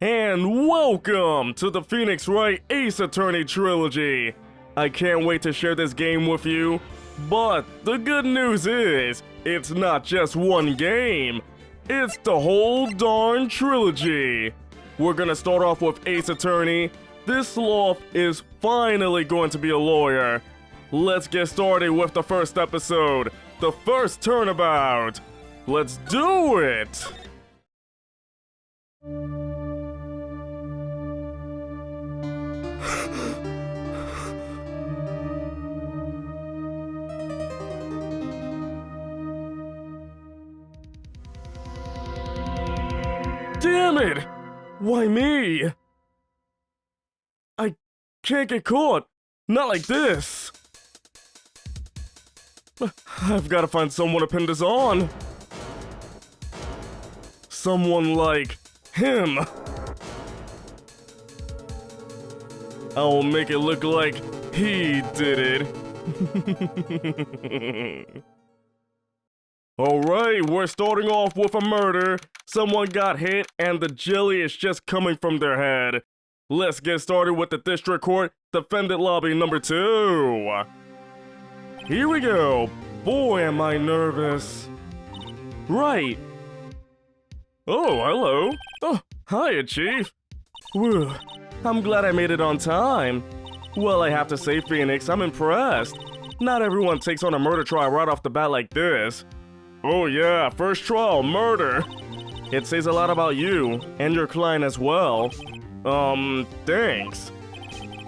And welcome to the Phoenix Wright Ace Attorney trilogy. I can't wait to share this game with you, but the good news is, it's not just one game, it's the whole darn trilogy. We're gonna start off with Ace Attorney. This Sloth is finally going to be a lawyer. Let's get started with the first episode, the first Turnabout. Let's do it! Damn it! Why me? I can't get caught. Not like this. I've got to find someone to pin this on. Someone like him. I'll make it look like he did it. Alright, we're starting off with a murder. Someone got hit and the jelly is just coming from their head. Let's get started with the District Court Defendant Lobby number 2. Here we go. Boy, am I nervous. Right. Oh, hello. Oh, hiya, Chief. Whew. I'm glad I made it on time. Well, I have to say, Phoenix, I'm impressed. Not everyone takes on a murder trial right off the bat like this. Oh yeah, first trial, murder. It says a lot about you, and your client as well. Thanks.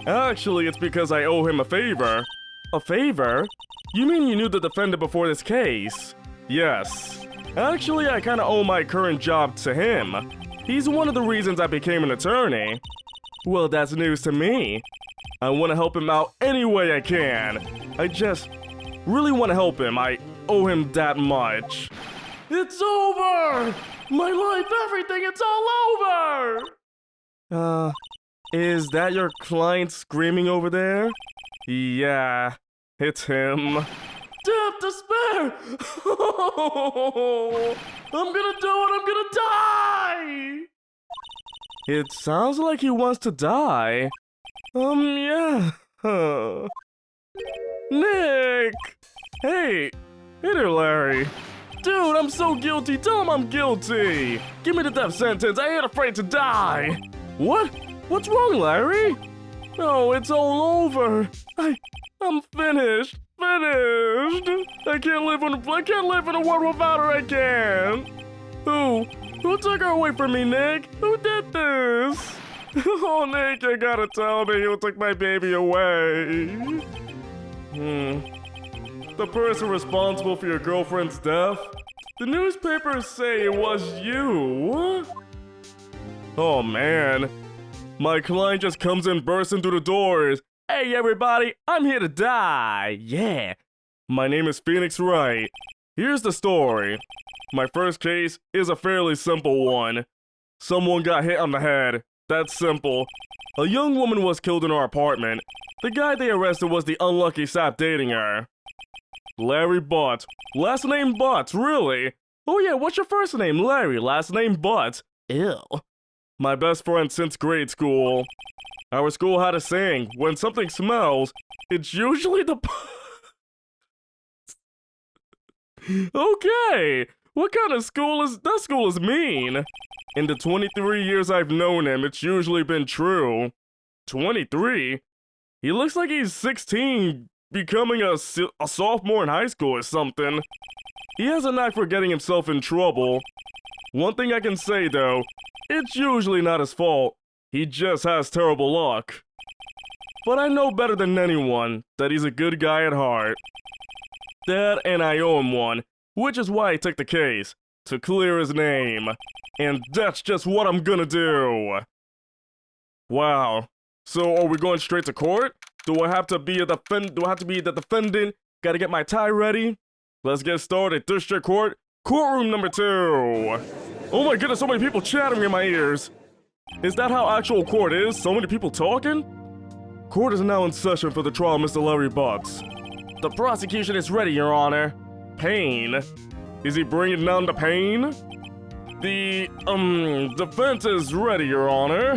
Actually, it's because I owe him a favor. A favor? You mean you knew the defendant before this case? Yes. Actually, I kinda owe my current job to him. He's one of the reasons I became an attorney. Well, that's news to me. I want to help him out any way I can. I just really want to help him. I owe him that much. It's over! My life, everything, it's all over! Is that your client screaming over there? Yeah, it's him. Death, despair! I'm gonna do it, I'm gonna die! It sounds like he wants to die. Yeah. Nick! Hey there, Larry. Dude, I'm so guilty. Tell him I'm guilty. Give me the death sentence. I ain't afraid to die. What? What's wrong, Larry? Oh, it's all over. I'm finished. Finished. I can't live in a world without her. I can't. Who took her away from me, Nick? Who did this? Oh, Nick, you gotta tell me who took my baby away. The person responsible for your girlfriend's death? The newspapers say it was you. Oh, man. My client just comes in bursting through the doors. Hey, everybody, I'm here to die. Yeah. My name is Phoenix Wright. Here's the story. My first case is a fairly simple one. Someone got hit on the head. That's simple. A young woman was killed in her apartment. The guy they arrested was the unlucky sap dating her. Larry Butt. Last name Butt, really? Oh yeah, what's your first name? Larry, last name Butt. Ew. My best friend since grade school. Our school had a saying, when something smells, it's usually the Okay, what kind of school is that? School is mean. In the 23 years I've known him, it's usually been true. 23? He looks like he's 16, becoming a sophomore in high school or something. He has a knack for getting himself in trouble. One thing I can say though, it's usually not his fault. He just has terrible luck. But I know better than anyone that he's a good guy at heart. That and I owe him one, which is why I took the case, to clear his name. And that's just what I'm gonna do. Wow. So are we going straight to court? Do I have to be the defendant? Gotta get my tie ready? Let's get started. District Court, courtroom number 2. Oh my goodness, so many people chattering in my ears. Is that how actual court is? So many people talking? Court is now in session for the trial of Mr. Larry Butts. The prosecution is ready, Your Honor. Pain? Is he bringing down the pain? The, defense is ready, Your Honor.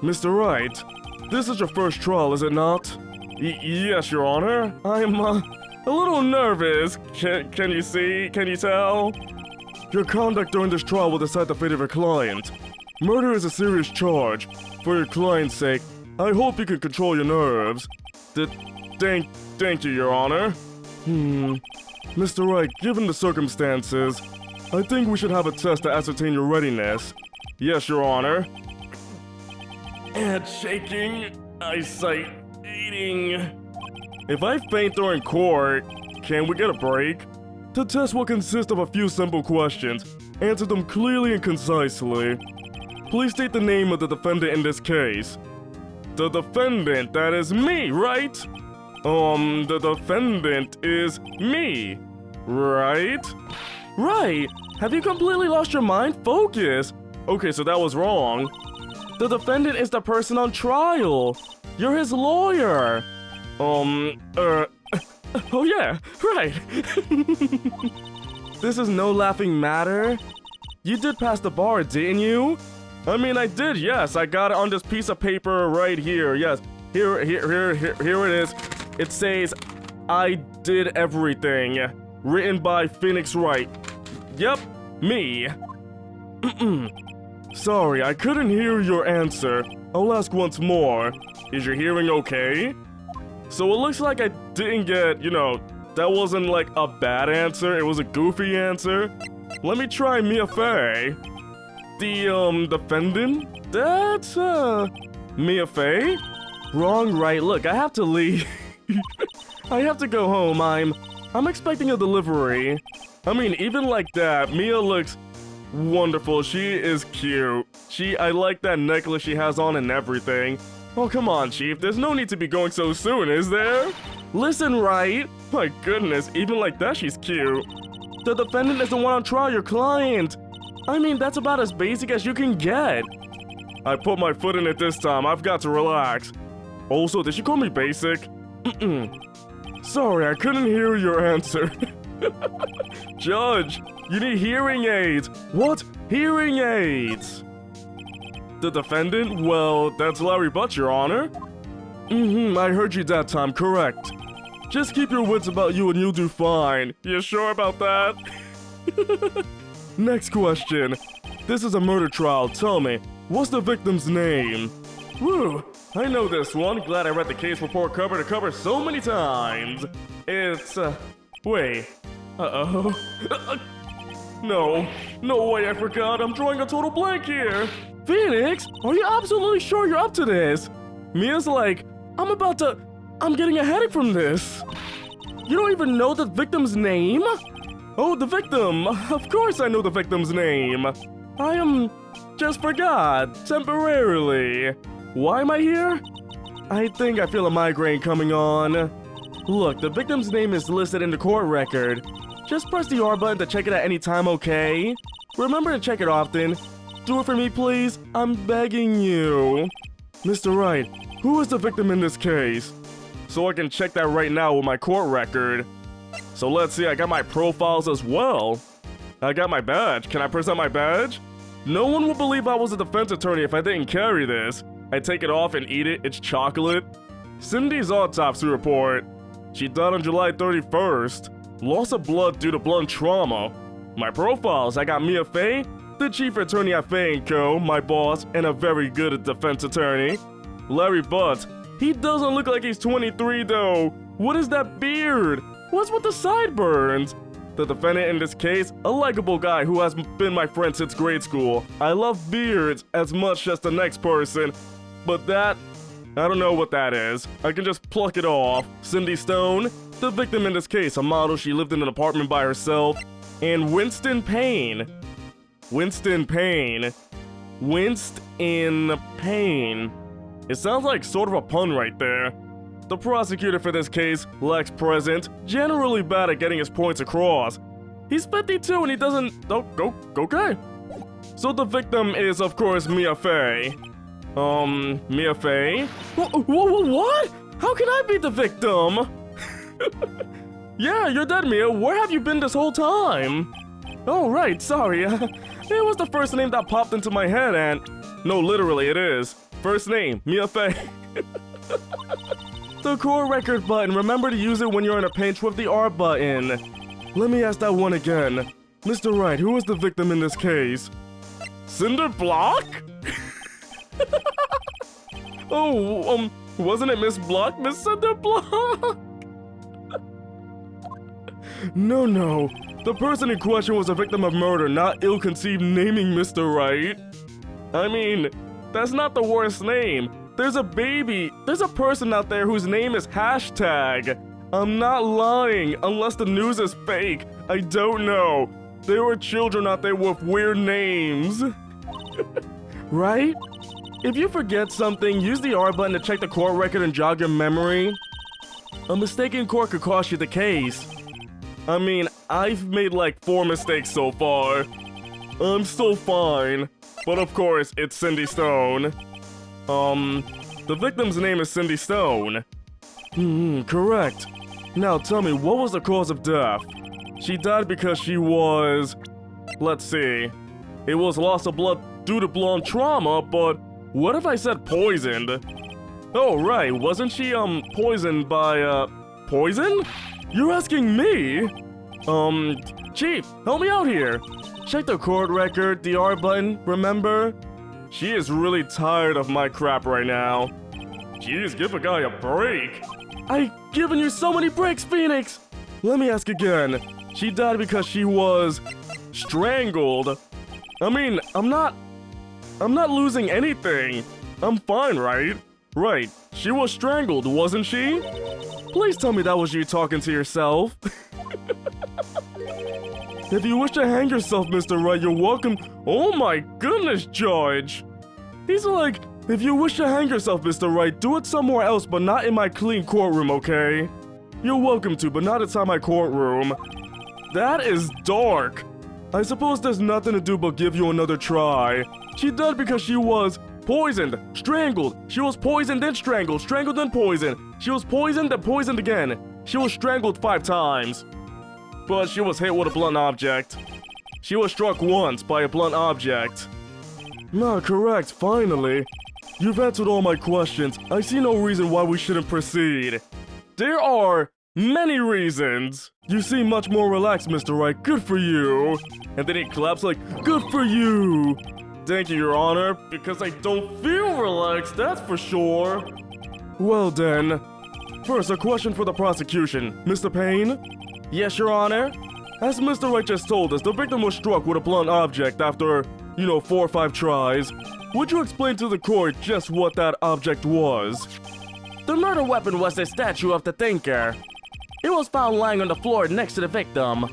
Mr. Wright, this is your first trial, is it not? Yes, Your Honor. I'm, a little nervous. Can you see? Can you tell? Your conduct during this trial will decide the fate of your client. Murder is a serious charge. For your client's sake, I hope you can control your nerves. Thank you, Your Honor. Mr. Wright, given the circumstances, I think we should have a test to ascertain your readiness. Yes, Your Honor. Head shaking, eyesight aiding. If I faint during court, can we get a break? The test will consist of a few simple questions. Answer them clearly and concisely. Please state the name of the defendant in this case. The defendant, that is me, right? The defendant is me, right? Right! Have you completely lost your mind? Focus! Okay, so that was wrong. The defendant is the person on trial. You're his lawyer. Oh yeah, right. This is no laughing matter. You did pass the bar, didn't you? I mean, I did, yes. I got it on this piece of paper right here. Yes, here it is. It says, I did everything. Written by Phoenix Wright. Yep, me. Sorry, I couldn't hear your answer. I'll ask once more. Is your hearing okay? So it looks like I didn't get, that wasn't like a bad answer. It was a goofy answer. Let me try Mia Fey. The, defendant? That's, Mia Fey? Wrong, right. Look, I have to leave. I have to go home. I'm expecting a delivery. I mean, even like that, Mia looks wonderful. She is cute. I like that necklace she has on and everything. Oh, come on, Chief. There's no need to be going so soon, is there? Listen, Wright. My goodness, even like that, she's cute. The defendant is the one on trial, your client. I mean, that's about as basic as you can get. I put my foot in it this time. I've got to relax. Also, did she call me basic? Sorry, I couldn't hear your answer. Judge, you need hearing aids. What? Hearing aids? The defendant? Well, that's Larry Butch, Your Honor. I heard you that time, correct. Just keep your wits about you and you'll do fine. You sure about that? Next question. This is a murder trial. Tell me, what's the victim's name? Woo, I know this one. Glad I read the case report cover to cover so many times. It's, wait. Uh-oh. No way, I forgot. I'm drawing a total blank here. Phoenix, are you absolutely sure you're up to this? Mia's like, I'm getting a headache from this. You don't even know the victim's name? Oh, the victim. Of course I know the victim's name. I just forgot, temporarily. Why am I here? I think I feel a migraine coming on. Look, the victim's name is listed in the court record. Just press the R button to check it at any time, okay? Remember to check it often. Do it for me, please. I'm begging you. Mr. Wright, who is the victim in this case? So I can check that right now with my court record. So let's see, I got my profiles as well. I got my badge. Can I present my badge? No one will believe I was a defense attorney if I didn't carry this. I take it off and eat it. It's chocolate. Cindy's autopsy report. She died on July 31st. Loss of blood due to blunt trauma. My profiles, I got Mia Fey, the chief attorney at Fey & Co., my boss, and a very good defense attorney. Larry Butts. He doesn't look like he's 23 though. What is that beard? What's with the sideburns? The defendant in this case, a likable guy who has been my friend since grade school. I love beards as much as the next person, but that, I don't know what that is. I can just pluck it off. Cindy Stone, the victim in this case, a model. She lived in an apartment by herself. And Winston Payne. Winston Payne. Winston Payne. It sounds like sort of a pun right there. The prosecutor for this case, Lex Present, generally bad at getting his points across. He's 52 and he doesn't... Oh, okay. So the victim is, of course, Mia Fey. Mia Fey? What? How can I be the victim? Yeah, you're dead, Mia. Where have you been this whole time? Oh, right, sorry. It was the first name that popped into my head and... No, literally, it is. First name, Mia Fey. The core record button, remember to use it when you're in a pinch with the R button. Let me ask that one again. Mr. Wright, who was the victim in this case? Cinder Block? Oh, wasn't it Miss Block, Miss Cinder Block? No. The person in question was a victim of murder, not ill-conceived naming Mr. Wright. I mean, that's not the worst name. There's a person out there whose name is hashtag. I'm not lying, unless the news is fake. I don't know. There were children out there with weird names. Right? If you forget something, use the R button to check the court record and jog your memory. A mistake in court could cost you the case. I mean, I've made like 4 mistakes so far. I'm still fine. But of course, it's Cindy Stone. The victim's name is Cindy Stone. Correct. Now tell me, what was the cause of death? She died because she was... Let's see. It was loss of blood due to blunt trauma, but what if I said poisoned? Oh, right, wasn't she, poisoned by, poison? You're asking me? Chief, help me out here. Check the court record, the R button, remember? She is really tired of my crap right now. Jeez, give a guy a break. I've given you so many breaks, Phoenix! Let me ask again. She died because she was... strangled. I mean, I'm not losing anything. I'm fine, right? Right, she was strangled, wasn't she? Please tell me that was you talking to yourself. If you wish to hang yourself, Mr. Wright, you're welcome. Oh my goodness, George. He's like, if you wish to hang yourself, Mr. Wright, do it somewhere else, but not in my clean courtroom, okay? You're welcome to, but not inside my courtroom. That is dark. I suppose there's nothing to do but give you another try. She died because she was poisoned, strangled. She was poisoned then strangled, strangled then poisoned. She was poisoned then poisoned again. She was strangled 5 times. But she was hit with a blunt object. She was struck once by a blunt object. Nah, correct, finally. You've answered all my questions. I see no reason why we shouldn't proceed. There are many reasons. You seem much more relaxed, Mr. Wright. Good for you. And then he claps like, good for you. Thank you, Your Honor, because I don't feel relaxed, that's for sure. Well then. First, a question for the prosecution. Mr. Payne? Yes, Your Honor? As Mr. Wright just told us, the victim was struck with a blunt object after, 4 or 5 tries. Would you explain to the court just what that object was? The murder weapon was the statue of the thinker. It was found lying on the floor next to the victim.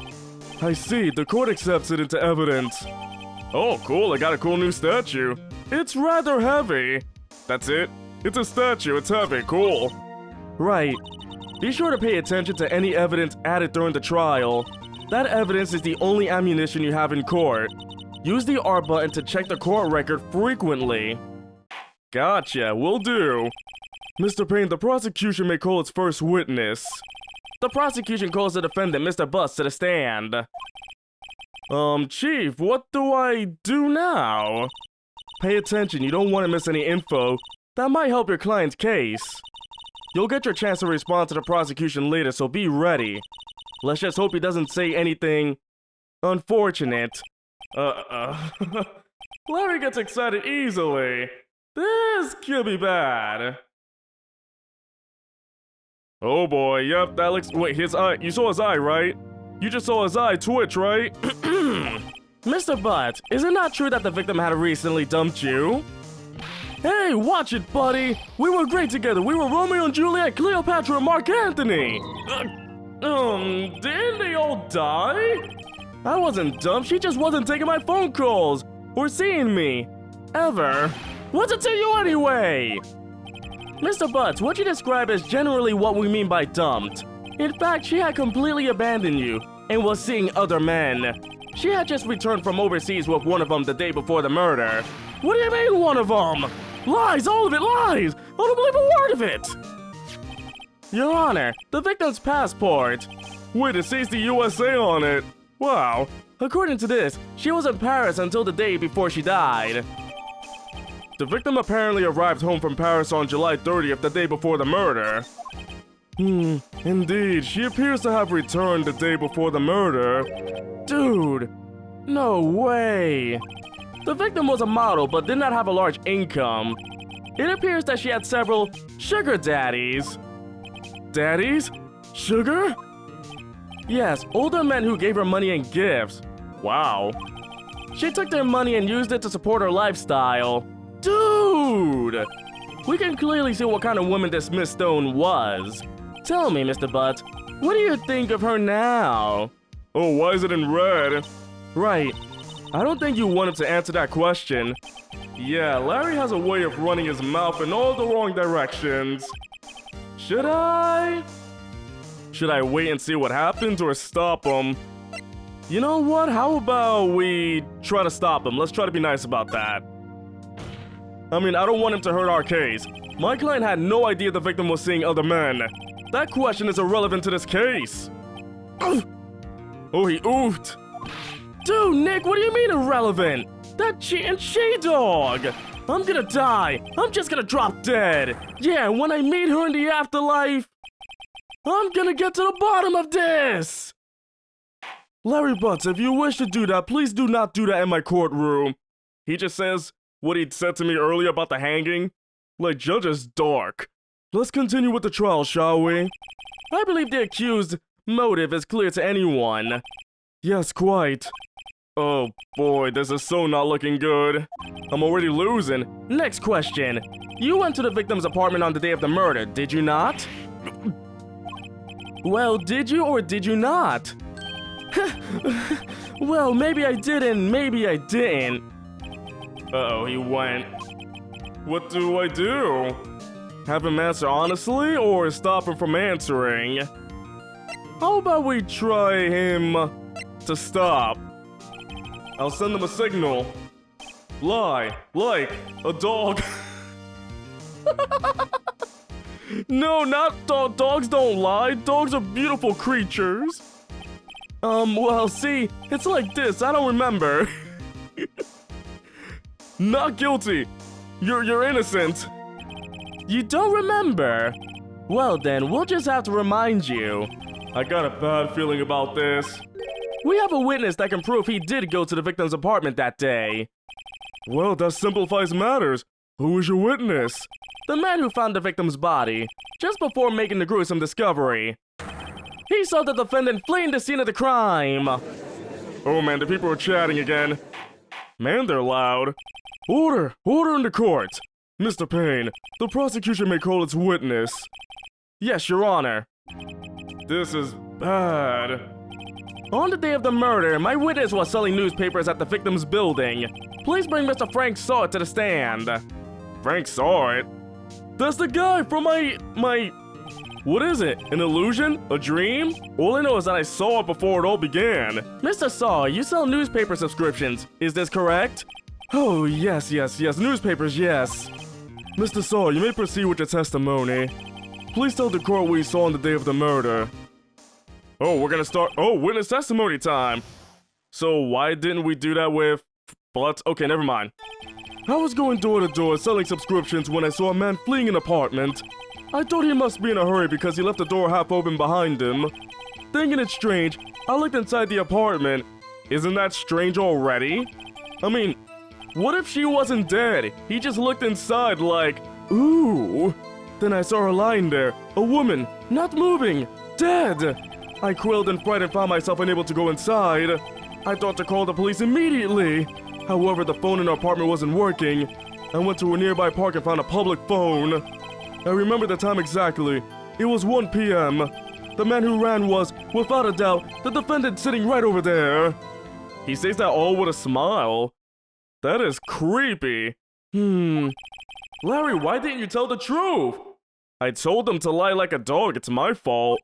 I see, the court accepts it into evidence. Oh, cool, I got a cool new statue. It's rather heavy. That's it? It's a statue, it's heavy, cool. Right. Be sure to pay attention to any evidence added during the trial. That evidence is the only ammunition you have in court. Use the R button to check the court record frequently. Gotcha, will do. Mr. Payne, the prosecution may call its first witness. The prosecution calls the defendant, Mr. Butts, to the stand. Chief, what do I do now? Pay attention, you don't want to miss any info. That might help your client's case. You'll get your chance to respond to the prosecution later, so be ready. Let's just hope he doesn't say anything unfortunate. Larry gets excited easily. This could be bad. Oh boy, yep, that looks... Wait, his eye... You saw his eye, right? You just saw his eye twitch, right? Mr. Butt, is it not true that the victim had recently dumped you? Hey, watch it, buddy! We were great together. We were Romeo and Juliet, Cleopatra, and Mark Anthony! Didn't they all die? I wasn't dumped, she just wasn't taking my phone calls! Or seeing me. Ever. What's it to you anyway? Mr. Butts, what you describe is generally what we mean by dumped. In fact, she had completely abandoned you and was seeing other men. She had just returned from overseas with one of them the day before the murder. What do you mean, one of them? Lies, all of it, lies! I don't believe a word of it! Your Honor, the victim's passport. Wait, it says the USA on it. Wow, According to this, she was in Paris until the day before she died. The victim apparently arrived home from Paris on July 30th, the day before the murder. Indeed, she appears to have returned the day before the murder. Dude, no way. The victim was a model but did not have a large income. It appears that she had several sugar daddies. Daddies? Sugar? Yes, older men who gave her money and gifts. Wow. She took their money and used it to support her lifestyle. Dude! We can clearly see what kind of woman this Miss Stone was. Tell me, Mr. Butt, what do you think of her now? Oh, why is it in red? Right. I don't think you wanted to answer that question. Yeah, Larry has a way of running his mouth in all the wrong directions. Should I wait and see what happens or stop him? You know what? How about we try to stop him? Let's try to be nice about that. I mean, I don't want him to hurt our case. My client had no idea the victim was seeing other men. That question is irrelevant to this case. Oh, he oofed. Dude, Nick, what do you mean irrelevant? That she-dog. I'm gonna die. I'm just gonna drop dead. Yeah, when I meet her in the afterlife, I'm gonna get to the bottom of this. Larry Butts, if you wish to do that, please do not do that in my courtroom. He just says what he'd said to me earlier about the hanging. Like, Judge is dark. Let's continue with the trial, shall we? I believe the accused's motive is clear to anyone. Yes, quite. Oh boy, this is so not looking good. I'm already losing. Next question. You went to the victim's apartment on the day of the murder, did you not? Well, did you or did you not? Well, maybe I didn't, maybe I didn't. Uh-oh, he went. What do I do? Have him answer honestly or stop him from answering? How about we try him to stop? I'll send him a signal. Lie, like a dog. No, not dogs don't lie. Dogs are beautiful creatures. Well, see, it's like this. I don't remember. Not guilty. You're innocent. You don't remember? Well then, we'll just have to remind you. I got a bad feeling about this. We have a witness that can prove he did go to the victim's apartment that day. Well, that simplifies matters. Who is your witness? The man who found the victim's body, just before making the gruesome discovery. He saw the defendant fleeing the scene of the crime. Oh man, the people are chatting again. Man, they're loud. Order! Order in the court! Mr. Payne, the prosecution may call its witness. Yes, Your Honor. This is bad. On the day of the murder, my witness was selling newspapers at the victim's building. Please bring Mr. Frank Sloth to the stand. Frank Sloth? That's the guy from my... What is it? An illusion? A dream? All I know is that I saw it before it all began. Mr. Saw, you sell newspaper subscriptions. Is this correct? Oh, yes, newspapers, yes. Mr. Saw, you may proceed with your testimony. Please tell the court what you saw on the day of the murder. Oh, we're gonna start. Oh, witness testimony time. So why didn't we do that with... But, okay, never mind. I was going door to door selling subscriptions when I saw a man fleeing an apartment. I thought he must be in a hurry because he left the door half open behind him. Thinking it strange, I looked inside the apartment. Isn't that strange already? I mean, what if she wasn't dead? He just looked inside like, ooh. Then I saw her lying there, a woman, not moving, dead. I quailed in fright and found myself unable to go inside. I thought to call the police immediately. However, the phone in her apartment wasn't working. I went to a nearby park and found a public phone. I remember the time exactly. It was 1 p.m. The man who ran was, without a doubt, the defendant sitting right over there. He says that all with a smile. That is creepy. Larry, why didn't you tell the truth? I told him to lie like a dog. It's my fault.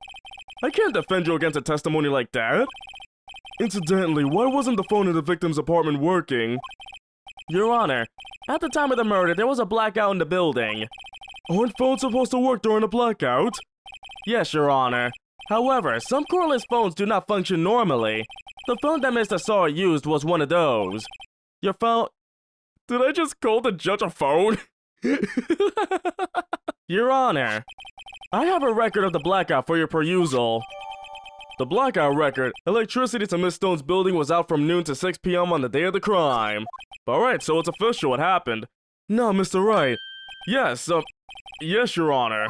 I can't defend you against a testimony like that. Incidentally, why wasn't the phone in the victim's apartment working? Your Honor, at the time of the murder, there was a blackout in the building. Aren't phones supposed to work during a blackout? Yes, Your Honor. However, some cordless phones do not function normally. The phone that Mr. Sawyer used was one of those. Your phone... Did I just call the judge a phone? Your Honor, I have a record of the blackout for your perusal. The blackout record: electricity to Miss Stone's building was out from noon to 6 p.m. on the day of the crime. Alright, so it's official, what happened? No, Mr. Wright. Yes, yes, Your Honor.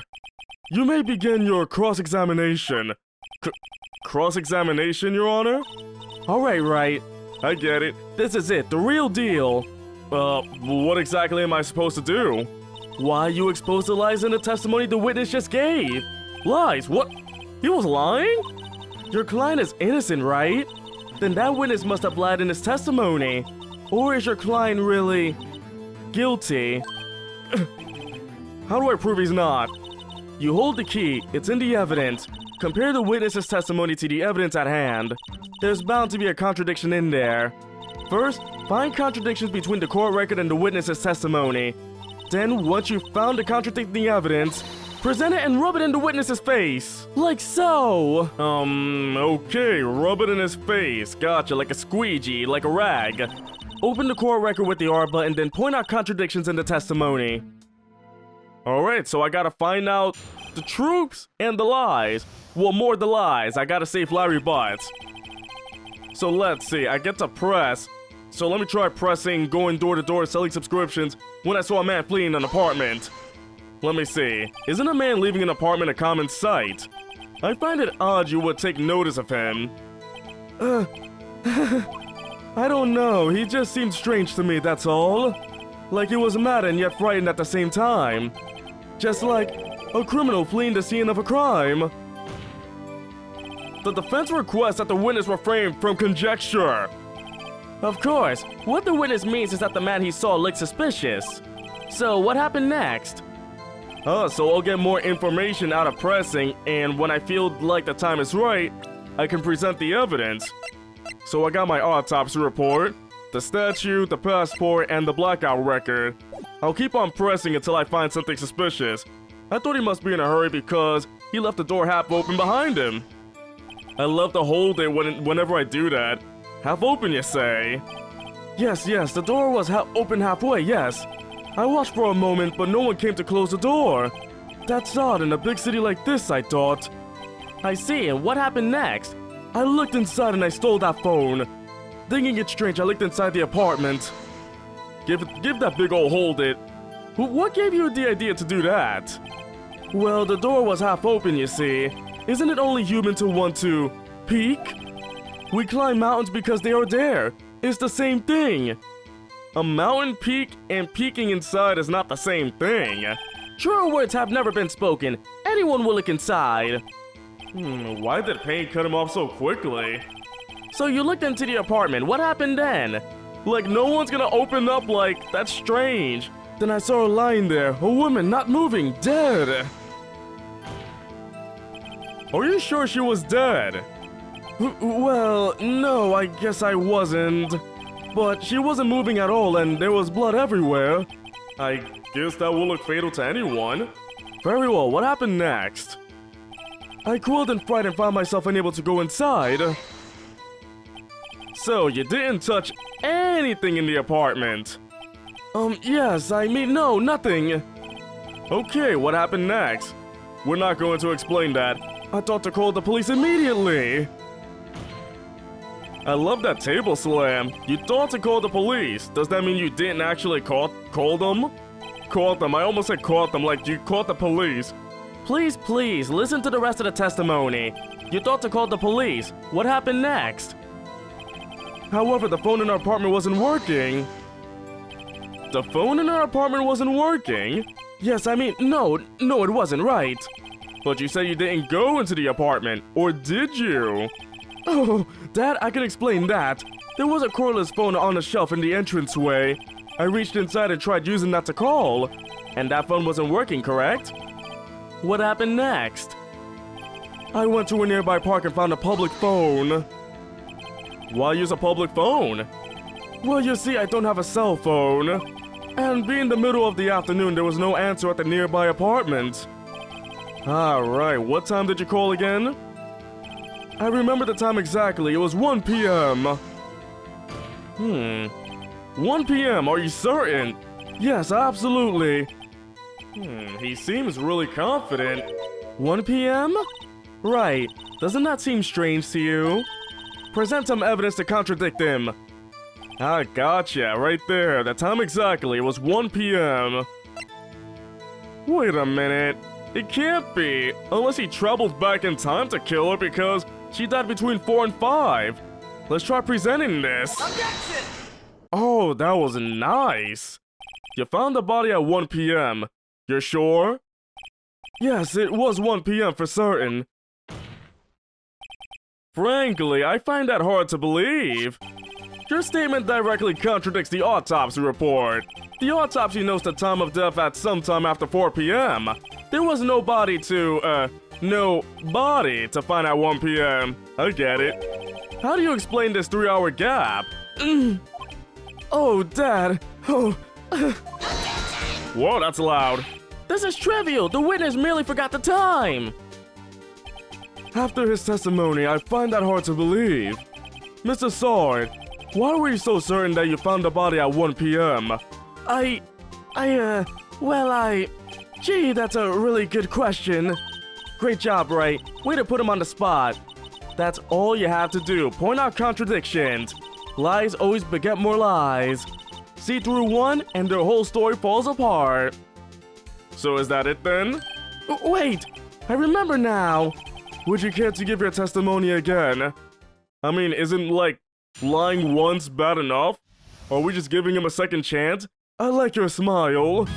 You may begin your cross-examination. Cross-examination, Your Honor? Alright, Wright. I get it. This is it, the real deal. What exactly am I supposed to do? Why, you exposed the lies in the testimony the witness just gave. Lies? What? He was lying? Your client is innocent, right? Then that witness must have lied in his testimony. Or is your client really... guilty? How do I prove he's not? You hold the key, it's in the evidence. Compare the witness's testimony to the evidence at hand. There's bound to be a contradiction in there. First, find contradictions between the court record and the witness's testimony. Then, once you've found the contradicting evidence, present it and rub it in the witness's face. Like so. Okay, rub it in his face. Gotcha, like a squeegee, like a rag. Open the court record with the R button, then point out contradictions in the testimony. Alright, so I gotta find out the truths and the lies. Well, more the lies. I gotta save Larry Butts. So let's see, I get to press. So let me try pressing going door to door selling subscriptions when I saw a man fleeing an apartment. Let me see. Isn't a man leaving an apartment a common sight? I find it odd you would take notice of him. I don't know, he just seemed strange to me, that's all. Like he was mad and yet frightened at the same time. Just like a criminal fleeing the scene of a crime. The defense requests that the witness refrain from conjecture. Of course, what the witness means is that the man he saw looked suspicious. So what happened next? So I'll get more information out of pressing, and when I feel like the time is right, I can present the evidence. So I got my autopsy report, the statue, the passport, and the blackout record. I'll keep on pressing until I find something suspicious. I thought he must be in a hurry because he left the door half open behind him. I love to hold it whenever I do that. Half open, you say? Yes, the door was open halfway, yes. I watched for a moment, but no one came to close the door. That's odd in a big city like this, I thought. I see, and what happened next? I looked inside and I stole that phone. Thinking it strange, I looked inside the apartment. Give that big ol' hold it. What gave you the idea to do that? Well, the door was half open, you see. Isn't it only human to want to peek? We climb mountains because they are there. It's the same thing. A mountain peak and peeking inside is not the same thing. Truer words have never been spoken. Anyone will look inside. Why did pain cut him off so quickly? So you looked into the apartment. What happened then? Like no one's gonna open up like, that's strange. Then I saw her lying there, a woman not moving, dead. Are you sure she was dead? Well, no, I guess I wasn't. But she wasn't moving at all and there was blood everywhere. I guess that will look fatal to anyone. Very well, what happened next? I quilled in fright and found myself unable to go inside. So, you didn't touch anything in the apartment? Yes, I mean, no, nothing. Okay, what happened next? We're not going to explain that. I thought to call the police immediately. I love that table slam. You thought to call the police. Does that mean you didn't actually call them? Caught them. I almost said caught them, like you caught the police. Please, listen to the rest of the testimony. You thought to call the police. What happened next? However, the phone in our apartment wasn't working. The phone in our apartment wasn't working? Yes, I mean, no, it wasn't, right? But you said you didn't go into the apartment, or did you? Oh, Dad, I can explain that. There was a cordless phone on the shelf in the entranceway. I reached inside and tried using that to call. And that phone wasn't working, correct? What happened next? I went to a nearby park and found a public phone. Why use a public phone? Well, you see, I don't have a cell phone. And being the middle of the afternoon, there was no answer at the nearby apartment. Alright, what time did you call again? I remember the time exactly. It was 1 p.m. 1 p.m., are you certain? Yes, absolutely. He seems really confident. 1 p.m.? Right. Doesn't that seem strange to you? Present some evidence to contradict him. I gotcha, right there. The time exactly. It was 1 p.m. Wait a minute. It can't be, unless he traveled back in time to kill her because she died between 4 and 5. Let's try presenting this. Objection! Oh, that was nice. You found the body at 1 p.m. You're sure? Yes, it was 1 p.m. for certain. Frankly, I find that hard to believe. Your statement directly contradicts the autopsy report. The autopsy notes the time of death at sometime after 4 p.m. There was no body to find at 1 p.m. I get it. How do you explain this 3-hour gap? Oh, Dad. Oh. Whoa, that's loud. This is trivial. The witness merely forgot the time. After his testimony, I find that hard to believe. Mr. Sword, why were you so certain that you found the body at 1 p.m.? Gee, that's a really good question. Great job, Wright. Way to put him on the spot. That's all you have to do. Point out contradictions. Lies always beget more lies. See through one, and their whole story falls apart. So is that it then? Wait, I remember now. Would you care to give your testimony again? I mean, isn't, like, lying once bad enough? Are we just giving him a second chance? I like your smile.